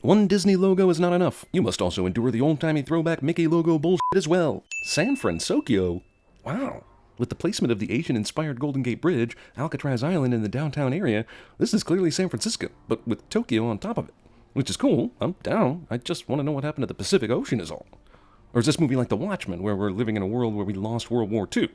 One Disney logo is not enough. You must also endure the old-timey throwback Mickey logo bullshit as well. San Francisco? Wow. With the placement of the Asian-inspired Golden Gate Bridge, Alcatraz Island in the downtown area, this is clearly San Francisco, but with Tokyo on top of it. Which is cool. I'm down. I just want to know what happened to the Pacific Ocean is all. Or is this movie like The Watchmen, where we're living in a world where we lost World War II?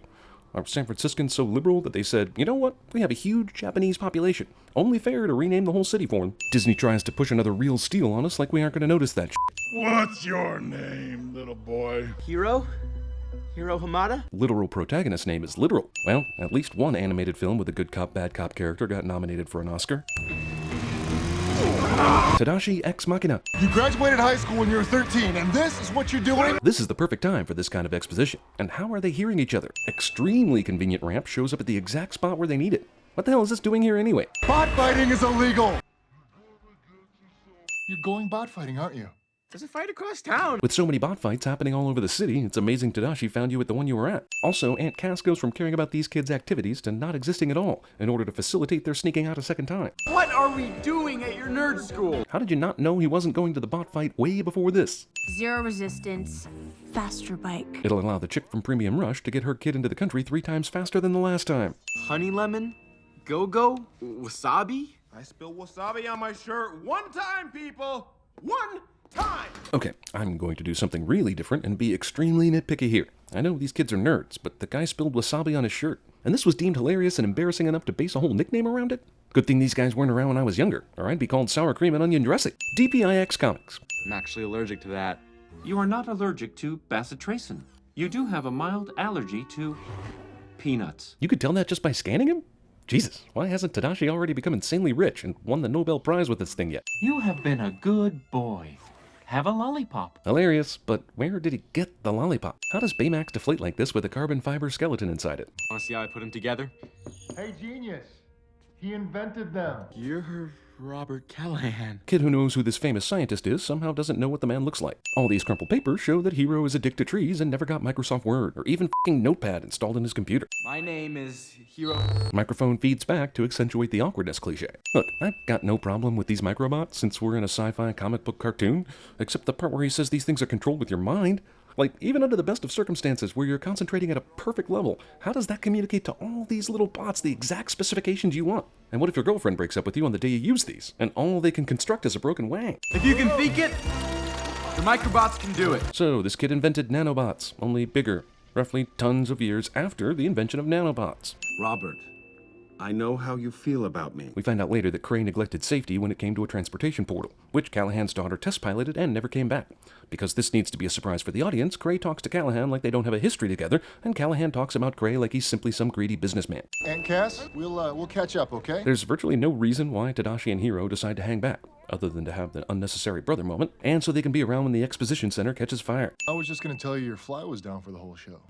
Are San Franciscans so liberal that they said, you know what, we have a huge Japanese population. Only fair to rename the whole city for them. Disney tries to push another real steal on us like we aren't going to notice that shit. What's your name, little boy? Hiro? Hiro Hamada? Literal protagonist's name is Literal. Well, at least one animated film with a good cop, bad cop character got nominated for an Oscar. Tadashi Ex Machina. You graduated high school when you were 13, and this is what you're doing? This is the perfect time for this kind of exposition. And how are they hearing each other? Extremely convenient ramp shows up at the exact spot where they need it. What the hell is this doing here anyway? Bot fighting is illegal! You're going bot fighting, aren't you? There's a fight across town. With so many bot fights happening all over the city, it's amazing Tadashi found you at the one you were at. Also, Aunt Cass goes from caring about these kids' activities to not existing at all, in order to facilitate their sneaking out a second time. What are we doing at your nerd school? How did you not know he wasn't going to the bot fight way before this? Zero resistance, faster bike. It'll allow the chick from Premium Rush to get her kid into the country 3 times faster than the last time. Honey lemon? Go-go? Wasabi? I spilled wasabi on my shirt one time, people! One time! Okay, I'm going to do something really different and be extremely nitpicky here. I know these kids are nerds, but the guy spilled wasabi on his shirt, and this was deemed hilarious and embarrassing enough to base a whole nickname around it? Good thing these guys weren't around when I was younger, or I'd be called sour cream and onion dressing. DPIX Comics. I'm actually allergic to that. You are not allergic to bacitracin. You do have a mild allergy to peanuts. You could tell that just by scanning him? Jesus, why hasn't Tadashi already become insanely rich and won the Nobel Prize with this thing yet? You have been a good boy. Have a lollipop. Hilarious, but where did he get the lollipop? How does Baymax deflate like this with a carbon fiber skeleton inside it? Wanna see how I put them together? Hey, genius. He invented them. You're Robert Callahan. Kid who knows who this famous scientist is somehow doesn't know what the man looks like. All these crumpled papers show that Hiro is addicted to trees and never got Microsoft Word or even f***ing Notepad installed in his computer. My name is Hiro. Microphone feeds back to accentuate the awkwardness cliche. Look, I've got no problem with these microbots since we're in a sci-fi comic book cartoon, except the part where he says these things are controlled with your mind. Like, even under the best of circumstances where you're concentrating at a perfect level, how does that communicate to all these little bots the exact specifications you want? And what if your girlfriend breaks up with you on the day you use these, and all they can construct is a broken wang? If you can think it, the microbots can do it. So, this kid invented nanobots, only bigger, roughly tons of years after the invention of nanobots. Robert, I know how you feel about me. We find out later that Cray neglected safety when it came to a transportation portal, which Callahan's daughter test piloted and never came back. Because this needs to be a surprise for the audience, Cray talks to Callahan like they don't have a history together, and Callahan talks about Cray like he's simply some greedy businessman. Aunt Cass, we'll catch up, okay? There's virtually no reason why Tadashi and Hiro decide to hang back, other than to have the unnecessary brother moment, and so they can be around when the exposition center catches fire. I was just gonna tell you your fly was down for the whole show.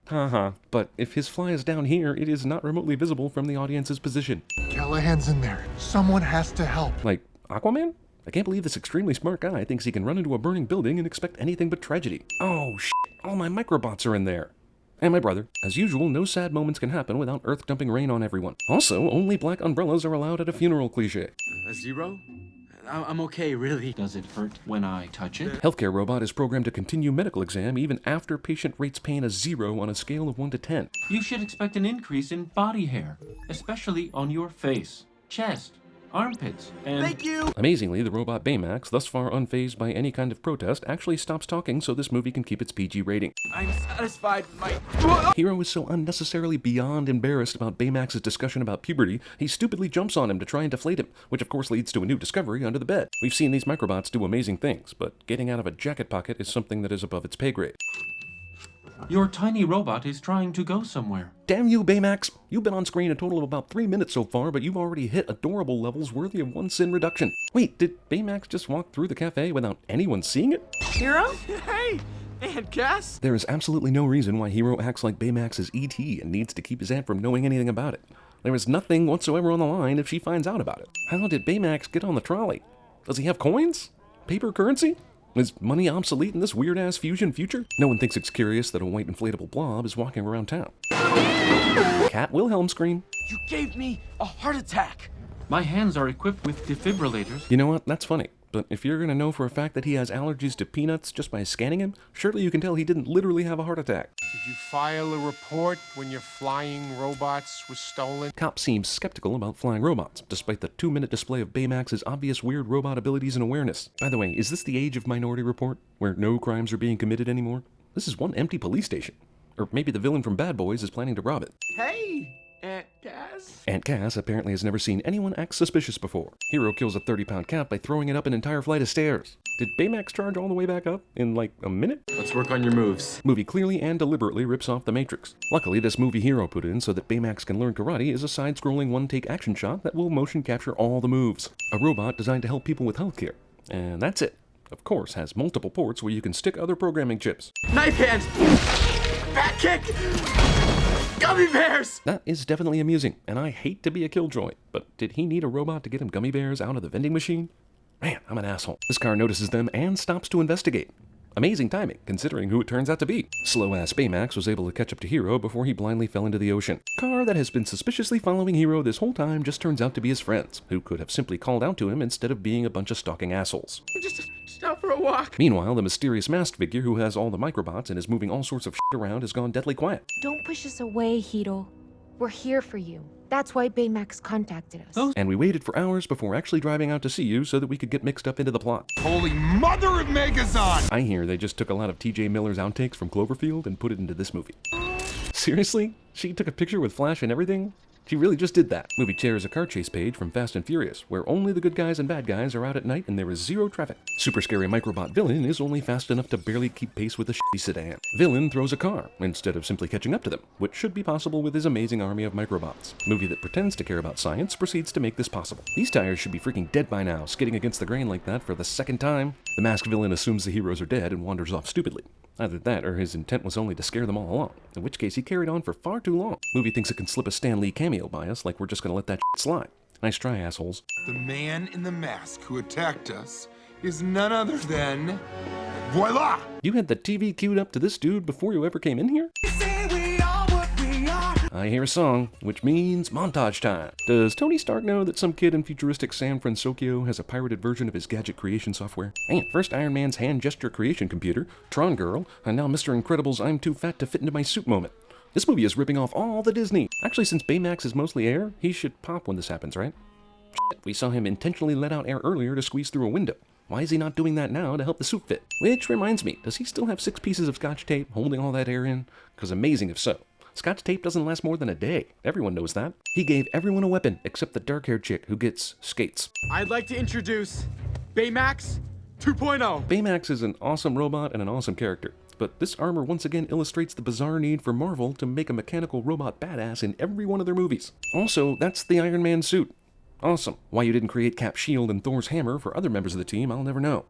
Haha, but if his fly is down here, it is not remotely visible from the audience's position. Callahan's in there. Someone has to help. Like, Aquaman? I can't believe this extremely smart guy thinks he can run into a burning building and expect anything but tragedy. Oh, shit, all my microbots are in there. And my brother. As usual, no sad moments can happen without Earth dumping rain on everyone. Also, only black umbrellas are allowed at a funeral cliché. A zero? I'm okay, really. Does it hurt when I touch it? Healthcare robot is programmed to continue medical exam even after patient rates pain a 0 on a scale of 1 to 10. You should expect an increase in body hair, especially on your face, chest, armpits, and... Thank you! Amazingly, the robot Baymax, thus far unfazed by any kind of protest, actually stops talking so this movie can keep its PG rating. I'm satisfied, my... Hiro is so unnecessarily beyond embarrassed about Baymax's discussion about puberty, he stupidly jumps on him to try and deflate him, which of course leads to a new discovery under the bed. We've seen these microbots do amazing things, but getting out of a jacket pocket is something that is above its pay grade. Your tiny robot is trying to go somewhere. Damn you, Baymax! You've been on screen a total of about 3 minutes so far, but you've already hit adorable levels worthy of 1 sin reduction. Wait, did Baymax just walk through the cafe without anyone seeing it? Hiro? Hey! Aunt Cass? There is absolutely no reason why Hiro acts like Baymax is E.T. and needs to keep his aunt from knowing anything about it. There is nothing whatsoever on the line if she finds out about it. How did Baymax get on the trolley? Does he have coins? Paper currency? Is money obsolete in this weird-ass fusion future? No one thinks it's curious that a white inflatable blob is walking around town. Cat Wilhelm scream. You gave me a heart attack! My hands are equipped with defibrillators. You know what? That's funny. but if you're gonna know for a fact that he has allergies to peanuts just by scanning him, surely you can tell he didn't literally have a heart attack. Did you file a report when your flying robots were stolen? Cop seems skeptical about flying robots, despite the 2-minute display of Baymax's obvious weird robot abilities and awareness. By the way, is this the age of Minority Report, where no crimes are being committed anymore? This is one empty police station. Or maybe the villain from Bad Boys is planning to rob it. Hey, Aunt Cass. Aunt Cass apparently has never seen anyone act suspicious before. Hero kills a 30-pound cat by throwing it up an entire flight of stairs. Did Baymax charge all the way back up in like a minute? Let's work on your moves. Movie clearly and deliberately rips off The Matrix. Luckily, this movie Hero put in so that Baymax can learn karate is a side-scrolling one-take action shot that will motion capture all the moves. A robot designed to help people with healthcare. And that's it. Of course, has multiple ports where you can stick other programming chips. Knife hands. Back kick. Gummy bears. That is definitely amusing, and I hate to be a killjoy, but did he need a robot to get him gummy bears out of the vending machine? Man, I'm an asshole. This car notices them and stops to investigate. Amazing timing, considering who it turns out to be. Slow-ass Baymax was able to catch up to Hero before he blindly fell into the ocean. Car that has been suspiciously following Hero this whole time just turns out to be his friends, who could have simply called out to him instead of being a bunch of stalking assholes. Just out for a walk. Meanwhile, the mysterious masked figure who has all the microbots and is moving all sorts of shit around has gone deadly quiet. Don't push us away, Hiro. We're here for you. That's why Baymax contacted us. And we waited for hours before actually driving out to see you so that we could get mixed up into the plot. Holy mother of Megazon! I hear they just took a lot of TJ Miller's outtakes from Cloverfield and put it into this movie. Seriously? She took a picture with Flash and everything? She really just did that. Movie shares a car chase page from Fast and Furious, where only the good guys and bad guys are out at night and there is zero traffic. Super scary microbot Villain is only fast enough to barely keep pace with the shitty sedan. Villain throws a car, instead of simply catching up to them, which should be possible with his amazing army of microbots. Movie that pretends to care about science proceeds to make this possible. These tires should be freaking dead by now, skidding against the grain like that for the second time. The masked villain assumes the heroes are dead and wanders off stupidly. Either that, or his intent was only to scare them all along, in which case he carried on for far too long. Movie thinks it can slip a Stan Lee cameo by us like we're just gonna let that shit slide. Nice try, assholes. The man in the mask who attacked us is none other than... Voila! You had the TV queued up to this dude before you ever came in here? I hear a song, which means montage time. Does Tony Stark know that some kid in futuristic San Francisco has a pirated version of his gadget creation software? And first Iron Man's hand gesture creation computer, Tron Girl, and now Mr. Incredible's I'm too fat to fit into my suit moment. This movie is ripping off all the Disney. Actually, since Baymax is mostly air, he should pop when this happens, right? Shit, we saw him intentionally let out air earlier to squeeze through a window. Why is he not doing that now to help the suit fit? Which reminds me, does he still have 6 pieces of Scotch tape holding all that air in? Because amazing if so. Scotch tape doesn't last more than a day. Everyone knows that. He gave everyone a weapon except the dark-haired chick who gets skates. I'd like to introduce Baymax 2.0. Baymax is an awesome robot and an awesome character, but this armor once again illustrates the bizarre need for Marvel to make a mechanical robot badass in every one of their movies. Also, that's the Iron Man suit. Awesome. Why you didn't create Cap's shield and Thor's hammer for other members of the team, I'll never know.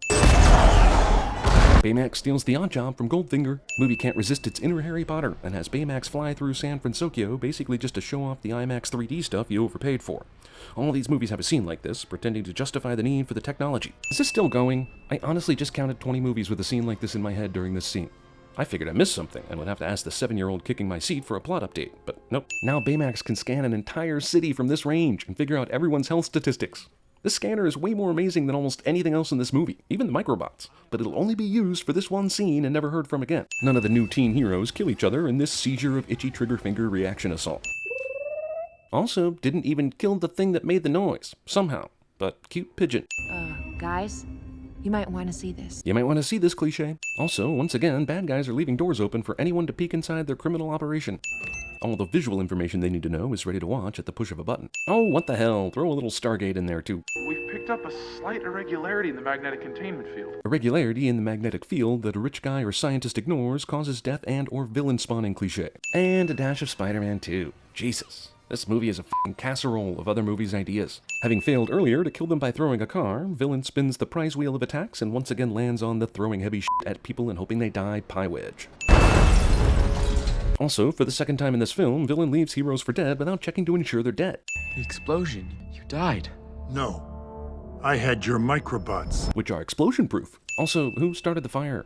Baymax steals the odd job from Goldfinger. Movie can't resist its inner Harry Potter and has Baymax fly through San Francisco basically just to show off the IMAX 3D stuff you overpaid for. All these movies have a scene like this, pretending to justify the need for the technology. Is this still going? I honestly just counted 20 movies with a scene like this in my head during this scene. I figured I missed something and would have to ask the 7-year-old kicking my seat for a plot update, but nope. Now Baymax can scan an entire city from this range and figure out everyone's health statistics. This scanner is way more amazing than almost anything else in this movie, even the microbots, but it'll only be used for this one scene and never heard from again. None of the new teen heroes kill each other in this seizure of itchy trigger finger reaction assault. Also, didn't even kill the thing that made the noise, somehow, but cute pigeon. Guys, you might want to see this. You might want to see this cliche. Also, once again, bad guys are leaving doors open for anyone to peek inside their criminal operation. All the visual information they need to know is ready to watch at the push of a button. Oh, what the hell, throw a little Stargate in there too. We've picked up a slight irregularity in the magnetic containment field. Irregularity in the magnetic field that a rich guy or scientist ignores causes death and or villain spawning cliche. And a dash of Spider-Man 2. Jesus. This movie is a f***ing casserole of other movies' ideas. Having failed earlier to kill them by throwing a car, villain spins the prize wheel of attacks and once again lands on the throwing heavy shit at people and hoping they die pie wedge. Also, for the second time in this film, villain leaves heroes for dead without checking to ensure they're dead. The explosion. You died. No. I had your microbots. Which are explosion-proof. Also, who started the fire?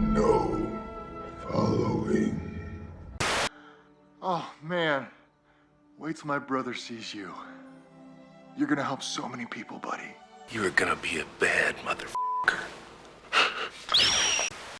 No following. Oh, man. Wait till my brother sees you. You're gonna help so many people, buddy. You're gonna be a bad motherfucker.